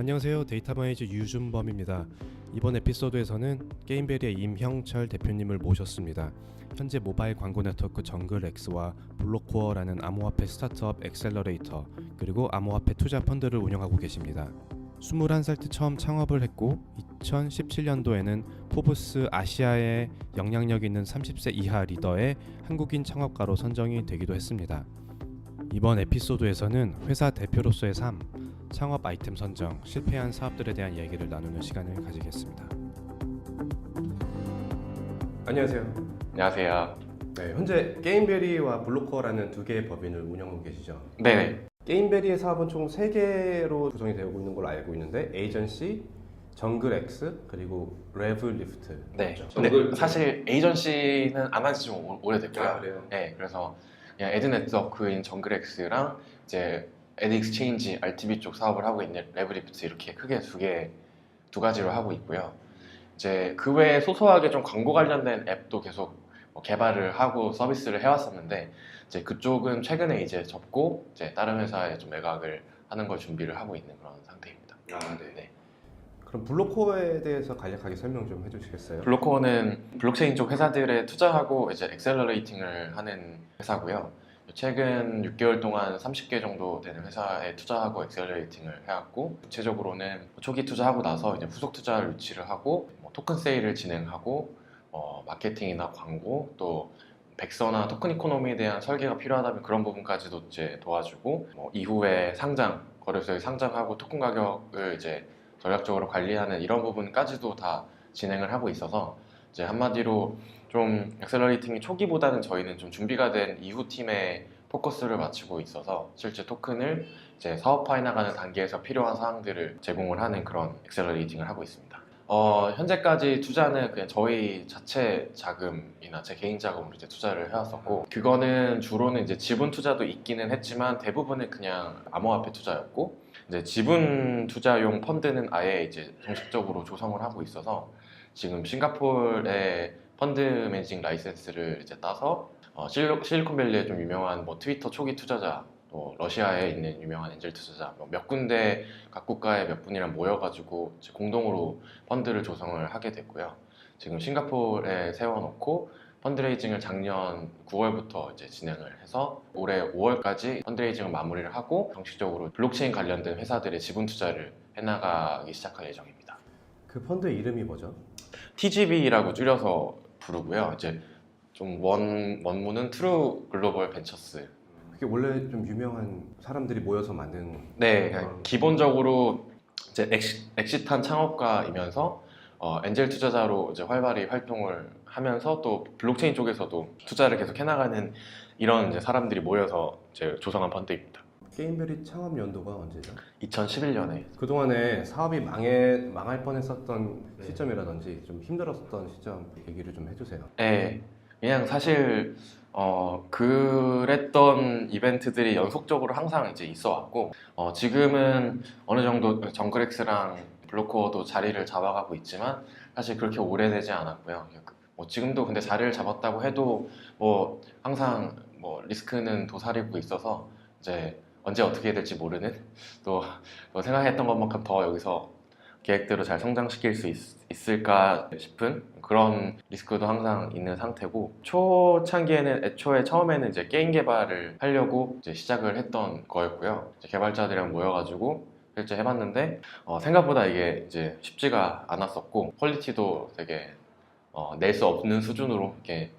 안녕하세요. 데이터마이즈 유준범입니다. 이번 에피소드에서는 게임베리의 임형철 대표님을 모셨습니다. 현재 모바일 광고 네트워크 정글X와 블록코어라는 암호화폐 스타트업 엑셀러레이터 그리고 암호화폐 투자 펀드를 운영하고 계십니다. 21살 때 처음 창업을 했고 2017년도에는 포브스 아시아의 영향력 있는 30세 이하 리더의 한국인 창업가로 선정이 되기도 했습니다. 이번 에피소드에서는 회사 대표로서의 삶, 창업 아이템 선정, 실패한 사업들에 대한 이야기를 나누는 시간을 가지겠습니다. 안녕하세요. 안녕하세요. 네, 현재 게임베리와 블록코어라는 두 개의 법인을 운영하고 계시죠? 네. 게임베리의 사업은 총 3개로 구성이 되고 있는 걸로 알고 있는데 에이전시, 정글X, 그리고 레블리프트. 네. 그렇죠? 근데 사실 에이전시는 안 한 지 좀 오래됐고요. 아, 그래요? 네. 그래서 그냥 에드 네트워크인 정글엑스랑 이제 에드 익스체인지 RTB 쪽 사업을 하고 있는 레블리프트 이렇게 크게 두 가지로 하고 있고요. 이제 그 외에 소소하게 좀 광고 관련된 앱도 계속 개발을 하고 서비스를 해왔었는데 이제 그쪽은 최근에 이제 접고 이제 다른 회사에 좀 매각을 하는 걸 준비를 하고 있는 그런 상태입니다. 아, 네. 그럼 블록코어에 대해서 간략하게 설명 좀 해주시겠어요? 블록코어는 블록체인 쪽 회사들에 투자하고 이제 엑셀러레이팅을 하는 회사고요. 최근 6개월 동안 30개 정도 되는 회사에 투자하고 엑셀러레이팅을 해왔고, 구체적으로는 초기 투자하고 나서 이제 후속 투자를 유치를 하고 토큰 세일을 진행하고 마케팅이나 광고 또 백서나 토큰 이코노미에 대한 설계가 필요하다면 그런 부분까지도 이제 도와주고, 이후에 거래소에 상장하고 토큰 가격을 이제 전략적으로 관리하는 이런 부분까지도 다 진행을 하고 있어서 이제 한마디로 좀 엑셀러레이팅이 초기보다는 저희는 좀 준비가 된 이후 팀에 포커스를 맞추고 있어서 실제 토큰을 이제 사업화해 나가는 단계에서 필요한 사항들을 제공을 하는 그런 엑셀러레이팅을 하고 있습니다. 현재까지 투자는 그냥 저희 자체 자금이나 제 개인 자금으로 이제 투자를 해왔었고, 그거는 주로는 이제 지분 투자도 있기는 했지만 대부분은 그냥 암호화폐 투자였고, 이제 지분 투자용 펀드는 아예 이제 정식적으로 조성을 하고 있어서 지금 싱가포르의 펀드 매니징 라이센스를 이제 따서 실리콘밸리에 좀 유명한 트위터 초기 투자자, 또 러시아에 있는 유명한 엔젤 투자자 몇 군데 각 국가의 몇 분이랑 모여가지고 공동으로 펀드를 조성을 하게 됐고요. 지금 싱가포르에 세워놓고 펀드레이징을 작년 9월부터 이제 진행을 해서 올해 5월까지 펀드레이징을 마무리를 하고 정식적으로 블록체인 관련된 회사들의 지분 투자를 해나가기 시작할 예정입니다. 그 펀드 이름이 뭐죠? TGB라고 줄여서 부르고요. 이제 좀 원문은 트루 글로벌 벤처스. 그게 원래 좀 유명한 사람들이 모여서 만든. 네, 기본적으로 이제 엑시탄 창업가이면서 엔젤 투자자로 이제 활발히 활동을 하면서 또 블록체인 쪽에서도 투자를 계속 해나가는 이런 이제 사람들이 모여서 이제 조성한 펀드입니다. 게임베리 창업 연도가 언제죠? 2011년에. 그동안에 사업이 망할 뻔했었던 시점이라든지 좀 힘들었던 시점 얘기를 좀 해주세요. 네, 그냥 사실 그랬던 이벤트들이 연속적으로 항상 이제 있어 왔고, 지금은 어느 정도 정글엑스랑 블록코어도 자리를 잡아가고 있지만 사실 그렇게 오래되지 않았고요. 지금도 근데 자리를 잡았다고 해도 항상 리스크는 도사리고 있어서 이제 언제 어떻게 될지 모르는, 또 생각했던 것만큼 더 여기서 계획대로 잘 성장시킬 수 있을까 싶은 그런 리스크도 항상 있는 상태고, 초창기에는 애초에 처음에는 이제 게임 개발을 하려고 이제 시작을 했던 거였고요. 이제 개발자들이랑 모여가지고 실제 해봤는데 생각보다 이게 이제 쉽지가 않았었고, 퀄리티도 되게 낼 수 없는 수준으로 이렇게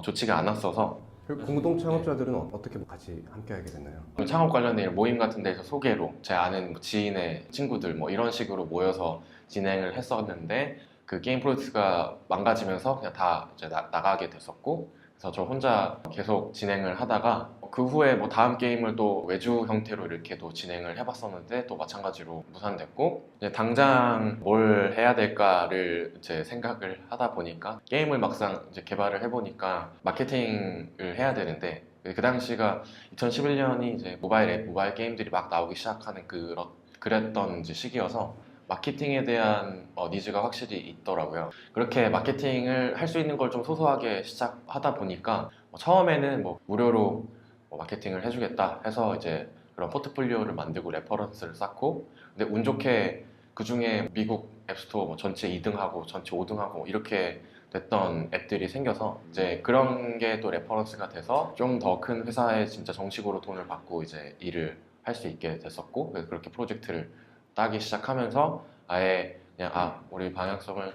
좋지가 않았어서 공동 창업자들은 어떻게 같이 함께 하게 됐나요? 창업 관련된 모임 같은 데서 소개로 제 아는 지인의 친구들 이런 식으로 모여서 진행을 했었는데, 그 게임 프로젝트가 망가지면서 그냥 다 이제 나가게 됐었고, 그래서 저 혼자 계속 진행을 하다가 그 후에 다음 게임을 또 외주 형태로 이렇게 또 진행을 해봤었는데 또 마찬가지로 무산됐고, 이제 당장 뭘 해야 될까를 이제 생각을 하다 보니까 게임을 막상 이제 개발을 해보니까 마케팅을 해야 되는데, 그 당시가 2011년이 이제 모바일 게임들이 막 나오기 시작하는 그랬던 이제 시기여서 마케팅에 대한 니즈가 확실히 있더라고요. 그렇게 마케팅을 할 수 있는 걸 좀 소소하게 시작하다 보니까 처음에는 무료로 마케팅을 해주겠다 해서 이제 그런 포트폴리오를 만들고 레퍼런스를 쌓고, 근데 운 좋게 그 중에 미국 앱스토어 뭐 전체 2등하고 전체 5등하고 이렇게 됐던 앱들이 생겨서 이제 그런 게 또 레퍼런스가 돼서 좀 더 큰 회사에 진짜 정식으로 돈을 받고 이제 일을 할 수 있게 됐었고, 그래서 그렇게 프로젝트를 따기 시작하면서 아예 그냥 우리 방향성을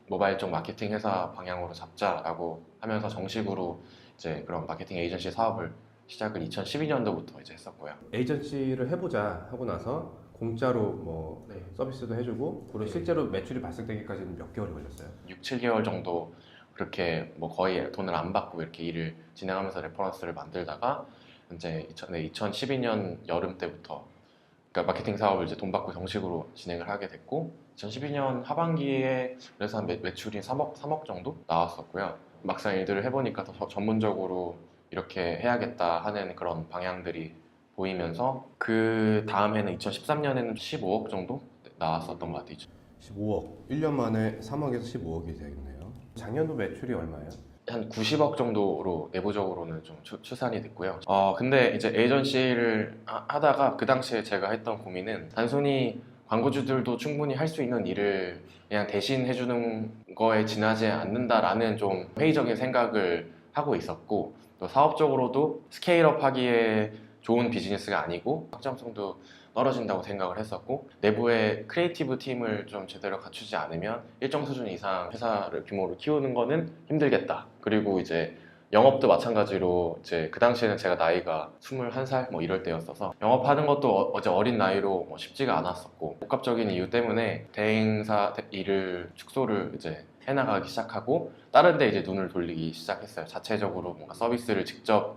모바일 쪽 마케팅 회사 방향으로 잡자라고 하면서 정식으로 이제 그런 마케팅 에이전시 사업을 시작을 2012년도부터 이제 했었고요. 에이전시를 해보자 하고 나서 공짜로 뭐 네. 서비스도 해주고 그리고 네. 실제로 매출이 발생되기까지는 몇 개월이 걸렸어요? 6, 7개월 정도 그렇게 뭐 거의 돈을 안 받고 이렇게 일을 진행하면서 레퍼런스를 만들다가 이제 2012년 여름 때부터 그러니까 마케팅 사업을 이제 돈 받고 정식으로 진행을 하게 됐고, 2012년 하반기에 그래서 한 매출이 3억 정도 나왔었고요. 막상 일들을 해보니까 더 전문적으로 이렇게 해야겠다 하는 그런 방향들이 보이면서 그 다음에는 2013년에는 15억 정도 나왔었던 것 같아요. 15억 1년 만에 3억에서 15억이 되겠네요. 작년도 매출이 얼마예요? 한 90억 정도로 내부적으로는 좀 추산이 됐고요. 근데 이제 에이전시를 하다가 그 당시에 제가 했던 고민은 단순히 광고주들도 충분히 할 수 있는 일을 그냥 대신 해주는 거에 지나지 않는다라는 좀 회의적인 생각을 하고 있었고, 또 사업적으로도 스케일업 하기에 좋은 비즈니스가 아니고 확장성도 떨어진다고 생각을 했었고, 내부의 크리에이티브 팀을 좀 제대로 갖추지 않으면 일정 수준 이상 회사를 규모를 키우는 거는 힘들겠다. 그리고 이제 영업도 마찬가지로 이제 그 당시에는 제가 나이가 21살 뭐 이럴 때였어서 영업하는 것도 어제 어린 나이로 뭐 쉽지가 않았었고, 복합적인 이유 때문에 대행사 일을 축소를 이제 해나가기 시작하고 다른 데 이제 눈을 돌리기 시작했어요. 자체적으로 뭔가 서비스를 직접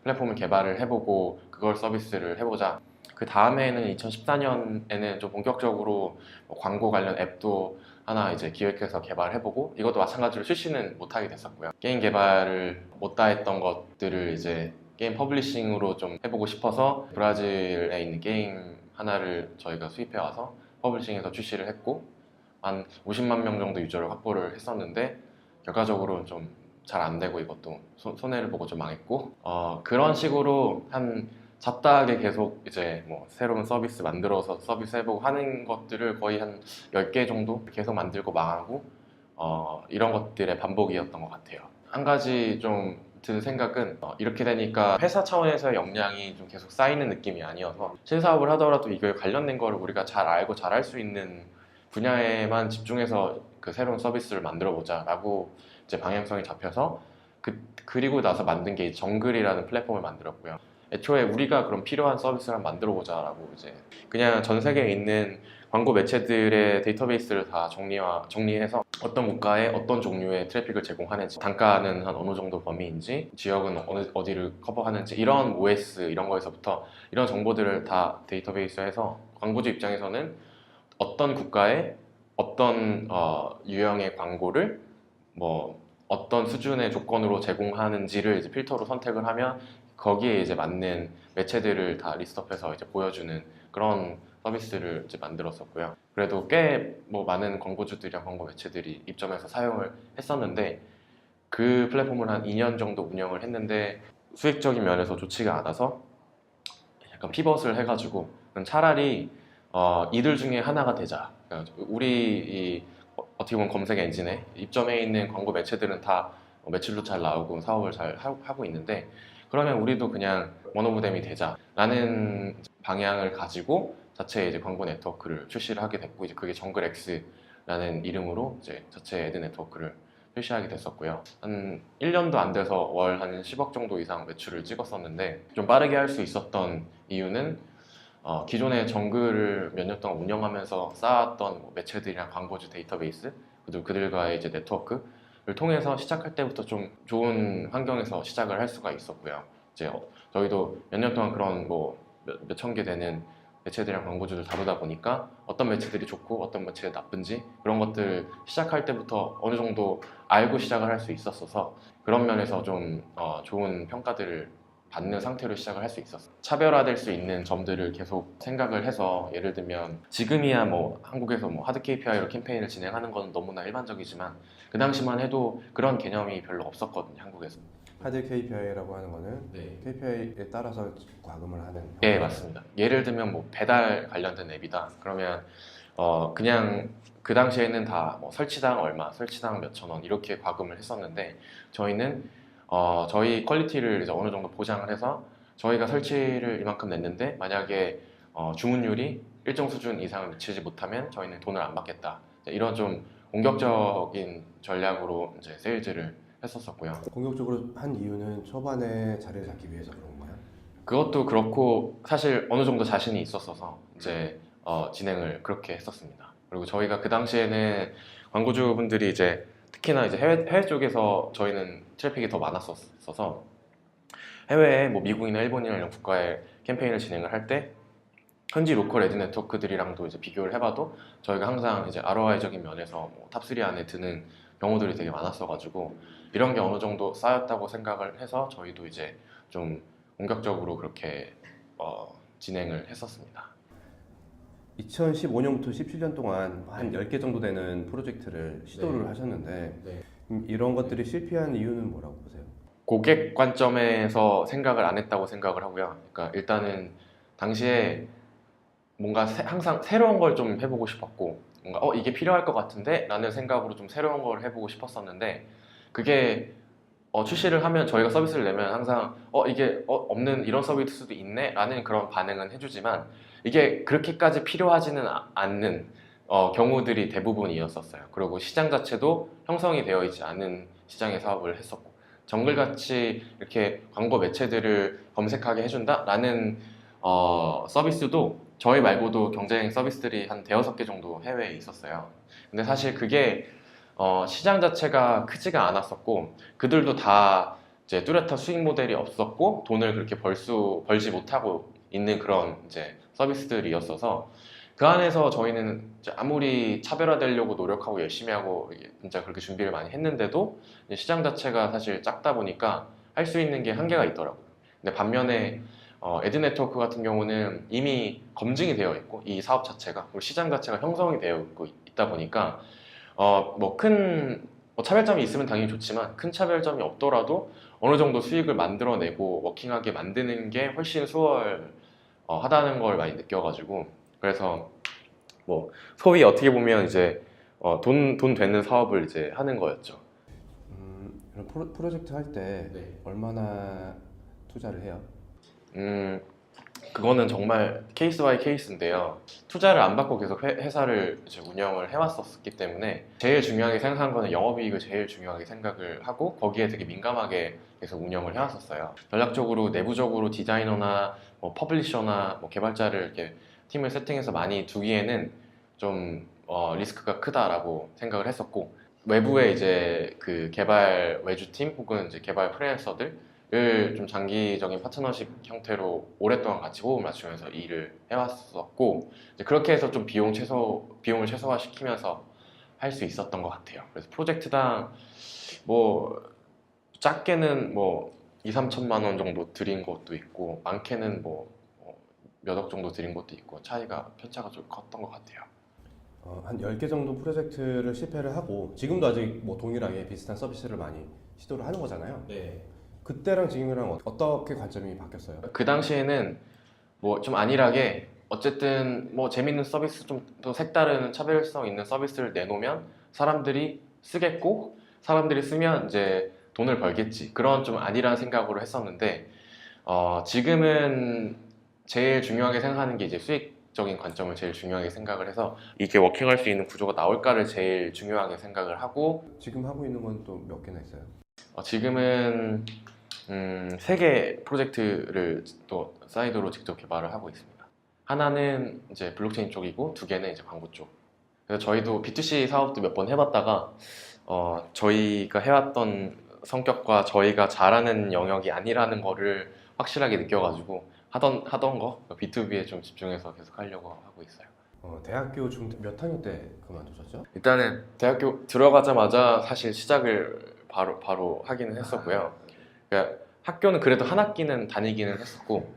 플랫폼을 개발을 해보고 그걸 서비스를 해보자. 그 다음에는 2014년에는 좀 본격적으로 뭐 광고 관련 앱도 하나 이제 기획해서 개발해보고, 이것도 마찬가지로 출시는 못하게 됐었고요. 게임 개발을 못다 했던 것들을 이제 게임 퍼블리싱으로 좀 해보고 싶어서 브라질에 있는 게임 하나를 저희가 수입해와서 퍼블리싱해서 출시를 했고, 한 50만 명 정도 유저를 확보를 했었는데 결과적으로 좀 잘 안 되고 이것도 손해를 보고 좀 망했고, 그런 식으로 한 잡다하게 계속 이제 뭐 새로운 서비스 만들어서 서비스 해보고 하는 것들을 거의 한 10개 정도 계속 만들고 망하고 이런 것들의 반복이었던 것 같아요. 한 가지 좀 든 생각은 이렇게 되니까 회사 차원에서의 역량이 좀 계속 쌓이는 느낌이 아니어서 신사업을 하더라도 이거에 관련된 거를 우리가 잘 알고 잘 할 수 있는 분야에만 집중해서 그 새로운 서비스를 만들어 보자 라고 이제 방향성이 잡혀서 그리고 나서 만든 게 정글이라는 플랫폼을 만들었고요. 애초에 우리가 그럼 필요한 서비스를 만들어 보자라고 이제 그냥 전 세계에 있는 광고 매체들의 데이터베이스를 다 정리해서 어떤 국가에 어떤 종류의 트래픽을 제공하는지, 단가는 한 어느 정도 범위인지, 지역은 어디를 커버하는지, 이런 OS 이런 거에서부터 이런 정보들을 다 데이터베이스에서 광고주 입장에서는 어떤 국가에 어떤 유형의 광고를 뭐 어떤 수준의 조건으로 제공하는지를 이제 필터로 선택을 하면 거기에 이제 맞는 매체들을 다 리스트업해서 이제 보여주는 그런 서비스를 이제 만들었었고요. 그래도 꽤 뭐 많은 광고주들이랑 광고 매체들이 입점해서 사용을 했었는데, 그 플랫폼을 한 2년 정도 운영을 했는데 수익적인 면에서 좋지가 않아서 약간 피벗을 해가지고 차라리 이들 중에 하나가 되자. 그러니까 우리 어떻게 보면 검색 엔진에 입점해 있는 광고 매체들은 다 매출도 잘 나오고 사업을 잘 하고 있는데, 그러면 우리도 그냥 원오브댐이 되자라는 방향을 가지고 자체 이제 광고 네트워크를 출시를 하게 됐고, 이제 그게 정글X라는 이름으로 이제 자체 애드 네트워크를 출시하게 됐었고요. 한 1년도 안 돼서 월 한 10억 정도 이상 매출을 찍었었는데, 좀 빠르게 할 수 있었던 이유는 기존의 정글을 몇 년 동안 운영하면서 쌓았던 뭐 매체들이랑 광고주 데이터베이스, 그리고 그들과의 이제 네트워크를 통해서 시작할 때부터 좀 좋은 환경에서 시작을 할 수가 있었고요. 이제 저희도 몇 년 동안 그런 뭐 몇천 개 되는 매체들이랑 광고주를 다루다 보니까 어떤 매체들이 좋고 어떤 매체가 나쁜지 그런 것들 시작할 때부터 어느 정도 알고 시작을 할 수 있었어서, 그런 면에서 좀 좋은 평가들을 받는 상태로 시작을 할 수 있었어요. 차별화될 수 있는 점들을 계속 생각을 해서, 예를 들면 지금이야 뭐 한국에서 뭐 하드 KPI로 캠페인을 진행하는 건 너무나 일반적이지만 그 당시만 해도 그런 개념이 별로 없었거든요, 한국에서. 하드 KPI라고 하는 거는 네. KPI에 따라서 과금을 하는. 예, 맞습니다. 예를 들면 뭐 배달 관련된 앱이다. 그러면 그냥 그 당시에는 다 뭐 설치당 얼마, 설치당 몇천 원 이렇게 과금을 했었는데 저희는 저희 퀄리티를 이제 어느 정도 보장을 해서 저희가 설치를 이만큼 냈는데 만약에 주문율이 일정 수준 이상을 미치지 못하면 저희는 돈을 안 받겠다. 이제 이런 좀 공격적인 전략으로 이제 세일즈를 했었었고요. 공격적으로 한 이유는 초반에 자리를 잡기 위해서 그런 거야? 그것도 그렇고 사실 어느 정도 자신이 있었어서 이제 진행을 그렇게 했었습니다. 그리고 저희가 그 당시에는 광고주분들이 이제 특히나 이제 해외 쪽에서 저희는 트래픽이 더 많았었어서 해외에 뭐 미국이나 일본이나 이런 국가에 캠페인을 진행을 할 때 현지 로컬 에드 네트워크들이랑도 이제 비교를 해봐도 저희가 항상 이제 ROI적인 면에서 뭐 탑3 안에 드는 경우들이 되게 많았어가지고 이런 게 어느 정도 쌓였다고 생각을 해서 저희도 이제 좀 공격적으로 그렇게 진행을 했었습니다. 2015년부터 17년 동안 한 10개 정도 되는 프로젝트를 시도를 하셨는데 네. 이런 것들이 실패한 이유는 뭐라고 보세요? 고객 관점에서 생각을 안 했다고 생각을 하고요. 그러니까 일단은 당시에 뭔가 항상 새로운 걸 좀 해보고 싶었고 뭔가 이게 필요할 것 같은데 라는 생각으로 좀 새로운 걸 해보고 싶었었는데 그게 출시를 하면 저희가 서비스를 내면 항상 이게 없는 이런 서비스도 있네 라는 그런 반응은 해주지만 이게 그렇게까지 필요하지는 않는 경우들이 대부분이었었어요. 그리고 시장 자체도 형성이 되어 있지 않은 시장의 사업을 했었고 정글같이 이렇게 광고 매체들을 검색하게 해준다 라는 서비스도 저희 말고도 경쟁 서비스들이 한 대여섯 개 정도 해외에 있었어요. 근데 사실 그게 시장 자체가 크지가 않았었고 그들도 다 이제 뚜렷한 수익 모델이 없었고 돈을 그렇게 벌지 못하고 있는 그런 이제 서비스들이었어서 그 안에서 저희는 이제 아무리 차별화되려고 노력하고 열심히 하고 진짜 그렇게 준비를 많이 했는데도 이제 시장 자체가 사실 작다 보니까 할 수 있는 게 한계가 있더라고요. 근데 반면에 에드 네트워크 같은 경우는 이미 검증이 되어 있고 이 사업 자체가 그리고 시장 자체가 형성이 되어 있고 있다 보니까 뭐 큰 차별점이 있으면 당연히 좋지만 큰 차별점이 없더라도 어느 정도 수익을 만들어내고 워킹하게 만드는 게 훨씬 수월하다는 걸 많이 느껴가지고 그래서 뭐 소위 어떻게 보면 이제 돈 되는 사업을 이제 하는 거였죠. 그럼 프로젝트 할 때 얼마나 투자를 해요? 그거는 정말 케이스 바이 케이스인데요. 투자를 안 받고 계속 회사를 이제 운영을 해왔었기 때문에 제일 중요하게 생각한 거는 영업이익을 제일 중요하게 생각을 하고 거기에 되게 민감하게 계속 운영을 해왔었어요. 전략적으로 내부적으로 디자이너나 뭐 퍼블리셔나 뭐 개발자를 이렇게 팀을 세팅해서 많이 두기에는 좀 리스크가 크다라고 생각을 했었고 외부에 이제 그 개발 외주팀 혹은 이제 개발 프리랜서들 을 좀 장기적인 파트너십 형태로 오랫동안 같이 호흡을 맞추면서 일을 해왔었고 이제 그렇게 해서 좀 비용을 최소화시키면서 할 수 있었던 것 같아요. 그래서 프로젝트당 뭐 작게는 뭐 2, 3천만 원 정도 들인 것도 있고 많게는 뭐 몇 억 정도 들인 것도 있고 편차가 좀 컸던 것 같아요. 한 10개 정도 프로젝트를 실패를 하고 지금도 아직 뭐 동일하게 비슷한 서비스를 많이 시도를 하는 거잖아요. 네. 그때랑 지금이랑 어떻게 관점이 바뀌었어요? 그 당시에는 뭐 좀 안일하게 어쨌든 뭐 재밌는 서비스 좀 더 색다른 차별성 있는 서비스를 내놓으면 사람들이 쓰겠고 사람들이 쓰면 이제 돈을 벌겠지 그런 좀 안일한 생각으로 했었는데 지금은 제일 중요하게 생각하는 게 이제 수익적인 관점을 제일 중요하게 생각을 해서 이게 워킹할 수 있는 구조가 나올까를 제일 중요하게 생각을 하고 지금 하고 있는 건 또 몇 개나 있어요? 지금은 3개 프로젝트를 또 사이드로 직접 개발을 하고 있습니다. 하나는 이제 블록체인 쪽이고 2개는 이제 광고 쪽. 그래서 저희도 B2C 사업도 몇 번 해봤다가 저희가 해왔던 성격과 저희가 잘하는 영역이 아니라는 거를 확실하게 느껴가지고 하던 거 B2B에 좀 집중해서 계속 하려고 하고 있어요. 대학교 몇 학년 때 그만두셨죠? 일단은 대학교 들어가자마자 사실 시작을 바로 하기는 했었고요. 그러니까 학교는 그래도 한 학기는 다니기는 했었고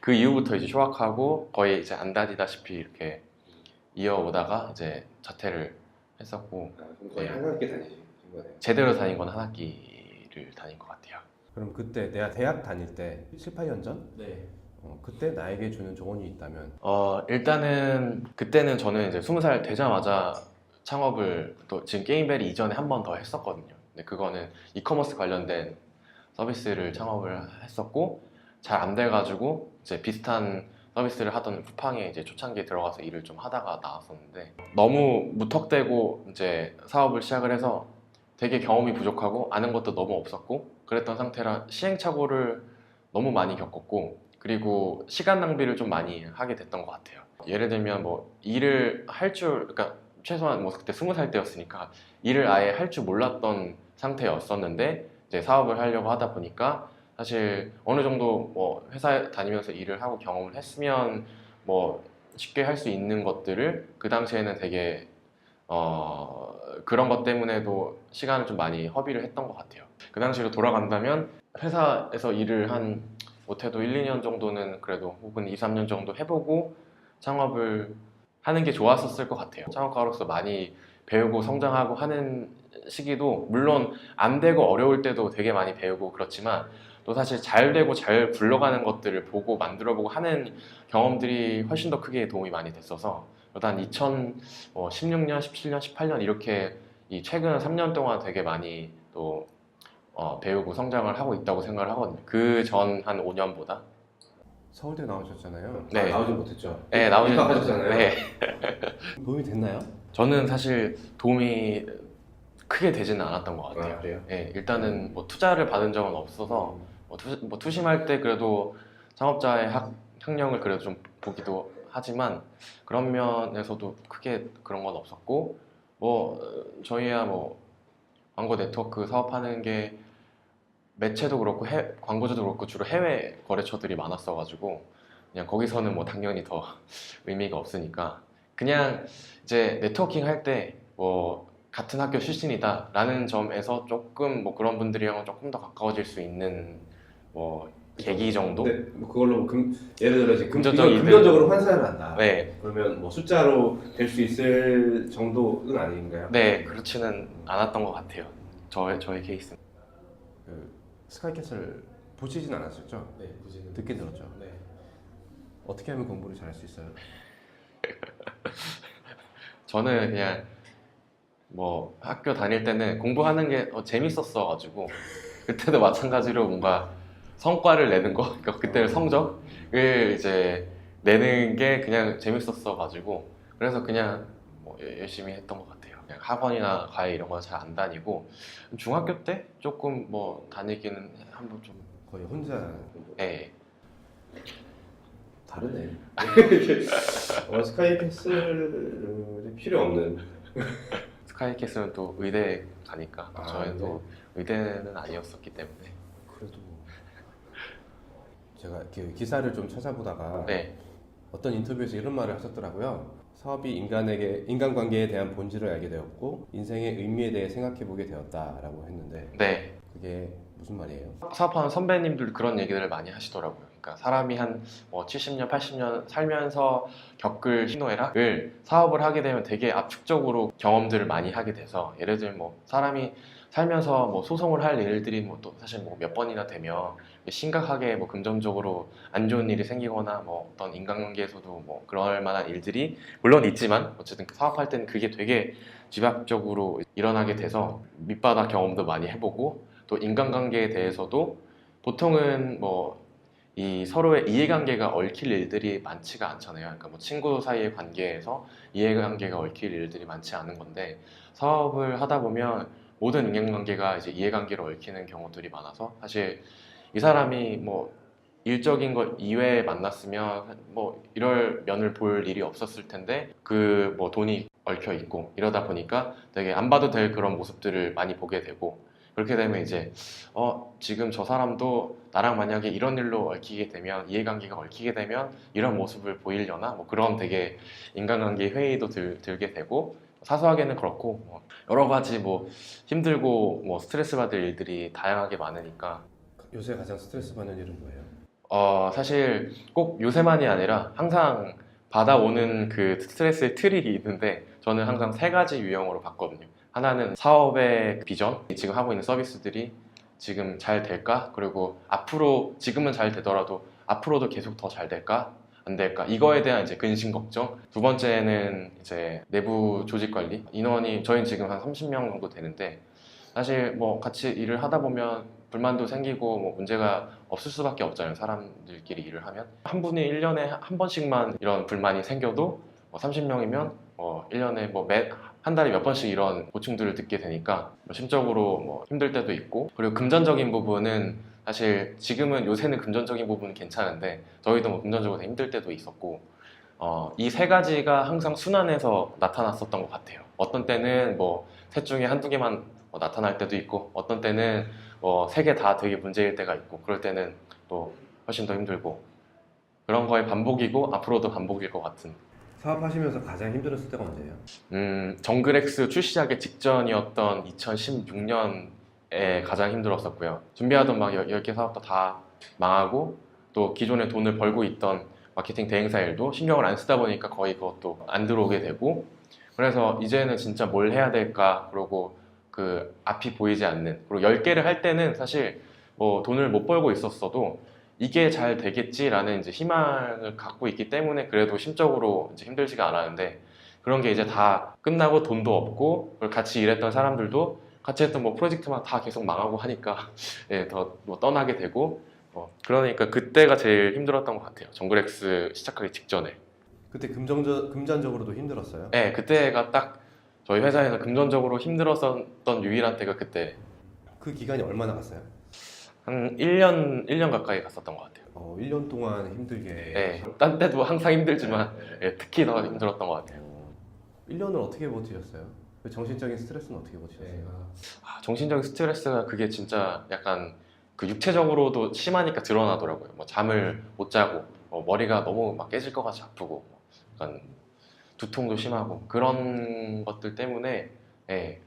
그 이후부터 이제 휴학하고 거의 이제 안 다니다시피 이렇게 이어오다가 이제 자퇴를 했었고 거의 한 학기 다니신 거네요. 제대로 다닌 건 한 학기를 다닌 것 같아요. 그럼 그때 내가 대학 다닐 때 7, 8년 전? 네. 그때 나에게 주는 조언이 있다면 일단은 그때는 저는 이제 20살 되자마자 창업을 또 지금 게임벨이 이전에 한 번 더 했었거든요. 근데 그거는 이커머스 관련된 서비스를 창업을 했었고 잘 안 돼가지고 이제 비슷한 서비스를 하던 쿠팡에 이제 초창기에 들어가서 일을 좀 하다가 나왔었는데 너무 무턱대고 이제 사업을 시작을 해서 되게 경험이 부족하고 아는 것도 너무 없었고 그랬던 상태라 시행착오를 너무 많이 겪었고 그리고 시간 낭비를 좀 많이 하게 됐던 것 같아요. 예를 들면 뭐 일을 할 줄, 그러니까 최소한 뭐 그때 20살 때였으니까 일을 아예 할 줄 몰랐던 상태였었는데 이제 사업을 하려고 하다 보니까 사실 어느 정도 뭐 회사에 다니면서 일을 하고 경험을 했으면 뭐 쉽게 할 수 있는 것들을 그 당시에는 되게 그런 것 때문에도 시간을 좀 많이 허비를 했던 것 같아요. 그 당시로 돌아간다면 회사에서 일을 한 못해도 1, 2년 정도는 그래도 혹은 2, 3년 정도 해보고 창업을 하는 게 좋았었을 것 같아요. 창업가로서 많이 배우고 성장하고 하는 시기도 물론 안 되고 어려울 때도 되게 많이 배우고 그렇지만 또 사실 잘 되고 잘 굴러가는 것들을 보고 만들어보고 하는 경험들이 훨씬 더 크게 도움이 많이 됐어서 일단 2016년, 17년, 18년 이렇게 이 최근 3년 동안 되게 많이 또 배우고 성장을 하고 있다고 생각을 하거든요. 그 전 한 5년보다. 서울대 나오셨잖아요. 네. 나오진 못했죠. 네, 나오진 입학하셨잖아요. 네. 도움이 됐나요? 저는 사실 도움이 크게 되지는 않았던 것 같아요. 그래요? 네, 일단은 뭐 투자를 받은 적은 없어서 뭐 투심할 때 그래도 창업자의 학령을 그래도 좀 보기도 하지만 그런 면에서도 크게 그런 건 없었고 뭐 저희야 뭐 광고 네트워크 사업하는 게 매체도 그렇고 광고주도 그렇고 주로 해외 거래처들이 많았어가지고 그냥 거기서는 뭐 당연히 더 의미가 없으니까 그냥 이제 네트워킹 할 때 뭐 같은 학교 출신이다 라는 점에서 조금 뭐 그런 분들이랑은 조금 더 가까워질 수 있는 뭐 계기 정도? 근데 뭐 그걸로 예를 들어 지금 금전적인 금전적으로 환산을 한다. 네, 그러면 뭐 숫자로 될 수 있을 정도는 아닌가요? 네 그렇지는 않았던 것 같아요. 저의 케이스는. 그 스카이캐슬 보시진 않았었죠? 네, 보시는. 듣긴 들었죠. 네. 어떻게 하면 공부를 잘할 수 있어요? 저는 그냥 뭐 학교 다닐 때는 공부하는 게 재밌었어가지고 그때도 마찬가지로 뭔가 성과를 내는 거, 그러니까 그때는 성적을 이제 내는 게 그냥 재밌었어가지고 그래서 그냥 뭐 열심히 했던 것 같아요. 그냥 학원이나 과외 이런 거 잘 안 다니고 중학교 때 조금 뭐 다니기는 한번 좀 거의 혼자 네. 다르네. 스카이캐슬이 필요 없는. 스카이캐슬은 또 의대 가니까 아, 저희는 또 의대는 아니었었기 때문에 그래도 제가 그 기사를 좀 찾아보다가 네. 어떤 인터뷰에서 이런 말을 하셨더라고요. 사업이 인간관계에 대한 본질을 알게 되었고 인생의 의미에 대해 생각해보게 되었다라고 했는데 네. 그게 무슨 말이에요? 사업하는 선배님들 그런 얘기들을 많이 하시더라고요. 그러니까 사람이 한 뭐 70년, 80년 살면서 겪을 희노애락을 사업을 하게 되면 되게 압축적으로 경험들을 많이 하게 돼서 예를 들면 뭐 사람이 살면서 뭐 소송을 할 일들이 뭐 또 사실 뭐 몇 번이나 되면 심각하게 뭐 금전적으로 안 좋은 일이 생기거나 뭐 어떤 인간관계에서도 뭐 그럴 만한 일들이 물론 있지만 어쨌든 사업할 때는 그게 되게 집약적으로 일어나게 돼서 밑바닥 경험도 많이 해보고 또 인간관계에 대해서도 보통은 뭐 이 서로의 이해관계가 얽힐 일들이 많지가 않잖아요. 그러니까 뭐 친구 사이의 관계에서 이해관계가 얽힐 일들이 많지 않은 건데 사업을 하다 보면 모든 인간관계가 이제 이해관계로 얽히는 경우들이 많아서 사실 이 사람이 뭐 일적인 것 이외에 만났으면 뭐 이럴 면을 볼 일이 없었을 텐데 그 뭐 돈이 얽혀 있고 이러다 보니까 되게 안 봐도 될 그런 모습들을 많이 보게 되고 그렇게 되면 이제 지금 저 사람도 나랑 만약에 이런 일로 얽히게 되면 이해관계가 얽히게 되면 이런 모습을 보이려나 뭐 그런 되게 인간관계 회의도 들게 되고 사소하게는 그렇고 뭐 여러 가지 뭐 힘들고 뭐 스트레스 받을 일들이 다양하게 많으니까 요새 가장 스트레스 받는 일은 뭐예요? 사실 꼭 요새만이 아니라 항상 받아오는 그 스트레스의 틀이 있는데 저는 항상 세 가지 유형으로 봤거든요. 하나는 사업의 비전, 지금 하고 있는 서비스들이 지금 잘 될까? 그리고 앞으로 지금은 잘 되더라도 앞으로도 계속 더 잘 될까? 안 될까? 이거에 대한 이제 근심 걱정. 두 번째는 이제 내부 조직 관리. 인원이 저희는 지금 한 30명 정도 되는데 사실 뭐 같이 일을 하다 보면 불만도 생기고 뭐 문제가 없을 수밖에 없잖아요. 사람들끼리 일을 하면 한 분이 1년에 한 번씩만 이런 불만이 생겨도 뭐 30명이면 1년에 뭐 한 달에 몇 번씩 이런 고충들을 듣게 되니까 심적으로 뭐 힘들 때도 있고, 그리고 금전적인 부분은 사실 지금은 요새는 금전적인 부분은 괜찮은데 저희도 뭐 금전적으로 힘들 때도 있었고, 이 세 가지가 항상 순환해서 나타났었던 것 같아요. 어떤 때는 뭐 셋 중에 한두 개만 나타날 때도 있고, 어떤 때는 뭐 세 개 다 되게 문제일 때가 있고, 그럴 때는 또 훨씬 더 힘들고, 그런 거의 반복이고 앞으로도 반복일 것 같은. 사업하시면서 가장 힘들었을 때가 언제예요? 정글X 출시하기 직전이었던 2016년에 가장 힘들었었고요. 준비하던 막 10개 사업도 다 망하고, 또 기존에 돈을 벌고 있던 마케팅 대행사 일도 신경을 안 쓰다 보니까 거의 그것도 안 들어오게 되고, 그래서 이제는 진짜 뭘 해야 될까, 그러고 그 앞이 보이지 않는, 그리고 10개를 할 때는 사실 뭐 돈을 못 벌고 있었어도 이게 잘 되겠지라는 이제 희망을 갖고 있기 때문에 그래도 심적으로 이제 힘들지가 않았는데, 그런 게 이제 다 끝나고 돈도 없고, 그리고 같이 일했던 사람들도 같이 했던 뭐 프로젝트만 다 계속 망하고 하니까 예, 더 뭐 떠나게 되고, 그러니까 그때가 제일 힘들었던 것 같아요. 정글X 시작하기 직전에. 그때 금전적으로도 힘들었어요? 네, 그때가 딱 저희 회사에서 금전적으로 힘들었던 유일한 때가 그때. 그 기간이 얼마나 갔어요? 한 1년 가까이 갔었던 것 같아요. 1년 동안 힘들게. 네, 딴 때도 항상 힘들지만 네. 예, 특히 더 힘들었던 것 같아요. 1년을 어떻게 버티셨어요? 그 정신적인 스트레스는 어떻게 버티셨어요? 정신적인 스트레스가 그게 진짜 약간 그 육체적으로도 심하니까 드러나더라고요. 뭐 잠을 못 자고, 머리가 너무 막 깨질 것 같이 아프고, 약간 두통도 심하고, 그런 것들 때문에 예,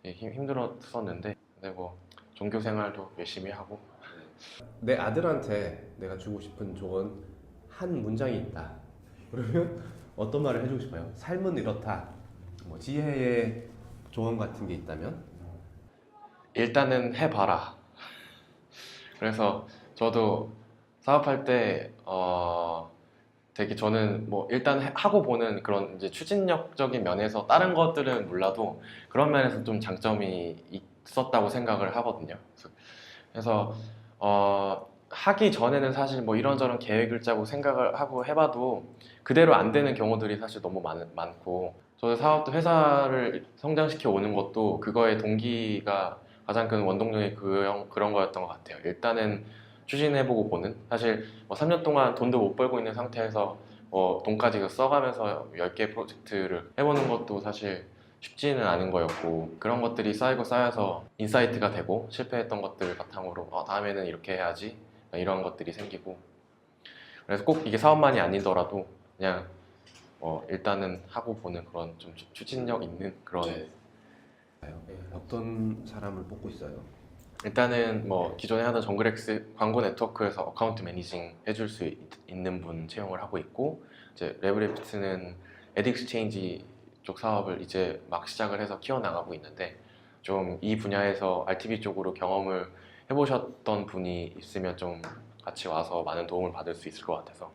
되게 힘들었었는데, 근데 뭐 종교 생활도 열심히 하고. 내 아들한테 내가 주고 싶은 조언 한 문장이 있다. 그러면 어떤 말을 해주고 싶어요? 삶은 이렇다. 뭐 지혜의 조언 같은 게 있다면? 일단은 해봐라. 그래서 저도 사업할 때 되게 저는 뭐 일단 하고 보는 그런 이제 추진력적인 면에서 다른 것들은 몰라도 그런 면에서 좀 장점이 있었다고 생각을 하거든요. 그래서 하기 전에는 사실 뭐 이런저런 계획을 짜고 생각을 하고 해봐도 그대로 안 되는 경우들이 사실 너무 많고, 저도 사업도 회사를 성장시켜 오는 것도 그거의 동기가 가장 큰 원동력이 그런 거였던 것 같아요. 일단은 추진해보고 보는, 사실 뭐 3년 동안 돈도 못 벌고 있는 상태에서 돈까지 써가면서 10개 프로젝트를 해보는 것도 사실 쉽지는 않은 거였고, 그런 것들이 쌓이고 쌓여서 인사이트가 되고 실패했던 것들 바탕으로 다음에는 이렇게 해야지, 이런 것들이 생기고, 그래서 꼭 이게 사업만이 아니더라도 그냥 일단은 하고 보는 그런 좀 추진력 있는 그런. 어떤 사람을 뽑고 있어요? 일단은 뭐 기존에 하던 정글X 광고 네트워크에서 어카운트 매니징 해줄 수 있는 분 채용을 하고 있고, 이제 레브리프트는 에드익스체인지 쪽 사업을 이제 막 시작을 해서 키워나가고 있는데, 좀 이 분야에서 RTB 쪽으로 경험을 해보셨던 분이 있으면 좀 같이 와서 많은 도움을 받을 수 있을 것 같아서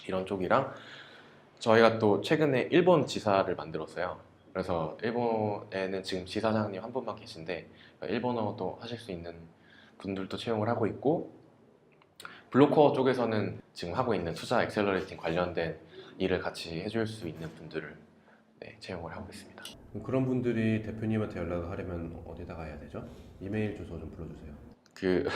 이런 쪽이랑, 저희가 또 최근에 일본 지사를 만들었어요. 그래서 일본에는 지금 지사장님 한 분만 계신데 일본어도 하실 수 있는 분들도 채용을 하고 있고, 블로커 쪽에서는 지금 하고 있는 투자 엑셀러레이팅 관련된 일을 같이 해줄 수 있는 분들을 채용을 하고 있습니다. 그런 분들이 대표님한테 연락을 하려면 어디다가 해야 되죠? 이메일 주소 좀 불러주세요. 그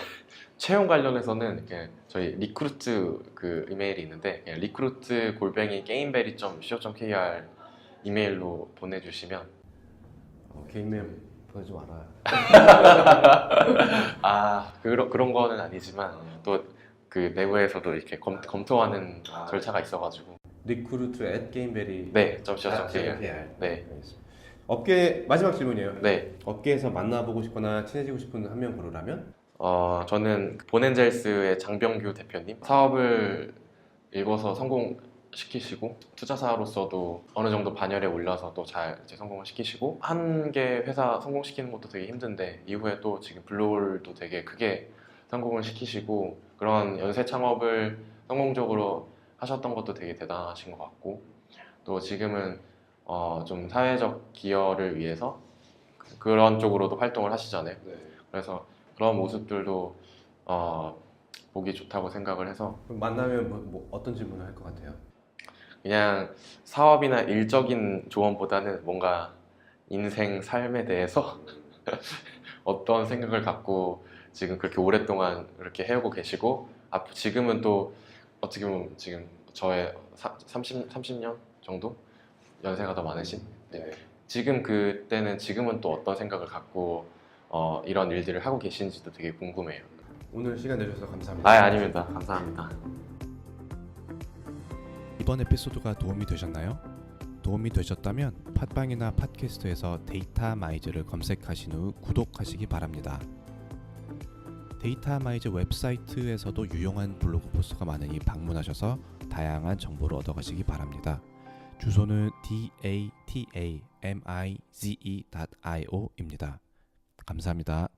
채용 관련해서는 이렇게 저희 리크루트 그 이메일이 있는데, 리크루트 @gameberry.co.kr 이메일로 보내주시면. 개인메일 보내지 말아요. 그런 거는 아니지만 또 그 내부에서도 이렇게 검토하는 절차가 있어가지고. 리크루트 @gameberry. 네, .co.kr. 네. 업계 마지막 질문이에요. 네. 업계에서 만나보고 싶거나 친해지고 싶은 한 명 고르라면? 저는 본엔젤스의 장병규 대표님, 사업을 읽어서 시키시고 투자사로서도 어느 정도 반열에 올려서 또 잘 이제 성공을 시키시고 한 개 회사 성공시키는 것도 되게 힘든데 이후에 또 지금 블루홀도 되게 크게 성공을 시키시고 그런 연쇄 창업을 성공적으로 하셨던 것도 되게 대단하신 것 같고 또 지금은 좀 사회적 기여를 위해서 그런 쪽으로도 활동을 하시잖아요. 네. 그래서 그런 모습들도 보기 좋다고 생각을 해서 그럼 만나면 뭐 어떤 질문을 할 것 같아요? 그냥 사업이나 일적인 조언보다는 뭔가 인생, 삶에 대해서 어떤 생각을 갖고 지금 그렇게 오랫동안 이렇게 해오고 계시고 지금은 또 어떻게 보면 지금 저의 30년 정도? 연세가 더 많으신 네. 지금 그때는 지금은 또 어떤 생각을 갖고 이런 일들을 하고 계신지도 되게 궁금해요. 오늘 시간 내주셔서 감사합니다. 아닙니다. 감사합니다. 이번 에피소드가 도움이 되셨나요? 도움이 되셨다면 팟빵이나 팟캐스트에서 데이터마이즈를 검색하신 후 구독하시기 바랍니다. 데이터마이즈 웹사이트에서도 유용한 블로그 포스트가 많으니 방문하셔서 다양한 정보를 얻어가시기 바랍니다. 주소는 datamize.io입니다. 감사합니다.